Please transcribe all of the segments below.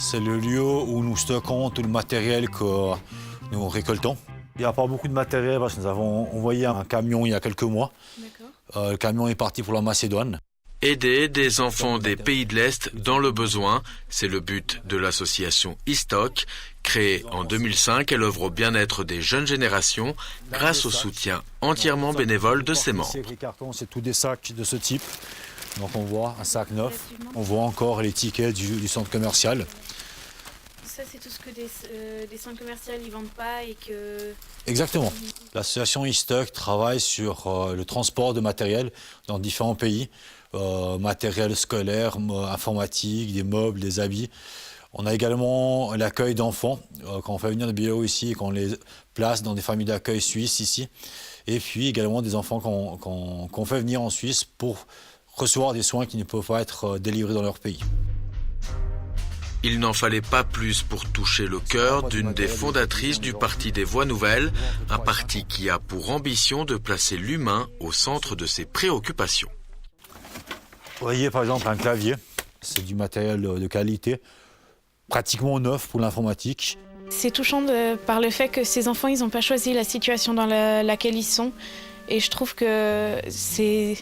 C'est le lieu où nous stockons tout le matériel que nous récoltons. Il n'y a pas beaucoup de matériel parce que nous avons envoyé un camion il y a quelques mois. Le camion est parti pour la Macédoine. Aider des enfants des pays de l'Est dans le besoin, c'est le but de l'association e-Stock. Créée en 2005, elle œuvre au bien-être des jeunes générations grâce au soutien entièrement bénévole de ses membres. Les cartons, c'est tous des sacs de ce type. Donc on voit un sac neuf, on voit encore les tickets du centre commercial. Ça, c'est tout ce que des centres commerciaux ne vendent pas et que... Exactement. L'association e-Stock travaille sur le transport de matériel dans différents pays. Matériel scolaire, informatique, des meubles, des habits. On a également l'accueil d'enfants, quand on fait venir des bureaux ici et qu'on les place dans des familles d'accueil suisses ici. Et puis également des enfants qu'on fait venir en Suisse pour recevoir des soins qui ne peuvent pas être délivrés dans leur pays. Il n'en fallait pas plus pour toucher le cœur d'une des fondatrices du Parti des Voix Nouvelles, un parti qui a pour ambition de placer l'humain au centre de ses préoccupations. Vous voyez par exemple un clavier, c'est du matériel de qualité, pratiquement neuf pour l'informatique. C'est touchant par le fait que ces enfants, ils n'ont pas choisi la situation dans laquelle ils sont. Et je trouve que c'est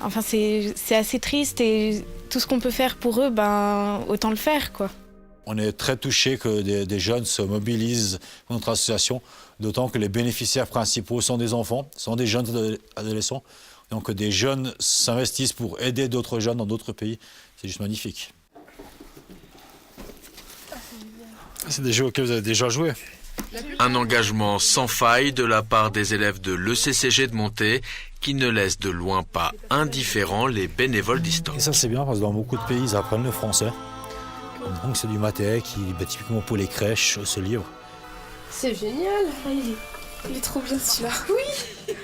assez triste et tout ce qu'on peut faire pour eux, autant le faire, quoi. On est très touchés que des jeunes se mobilisent pour notre association, d'autant que les bénéficiaires principaux sont des enfants, sont des jeunes adolescents. Donc des jeunes s'investissent pour aider d'autres jeunes dans d'autres pays. C'est juste magnifique. C'est des jeux auxquels vous avez déjà joué. Un engagement sans faille de la part des élèves de l'ECCG de Monté qui ne laisse de loin pas indifférents les bénévoles d'e-Stock. Et ça c'est bien parce que dans beaucoup de pays ils apprennent le français. Donc c'est du matériel qui, typiquement pour les crèches, ce livre. C'est génial. Il est trop bien celui-là. Oui.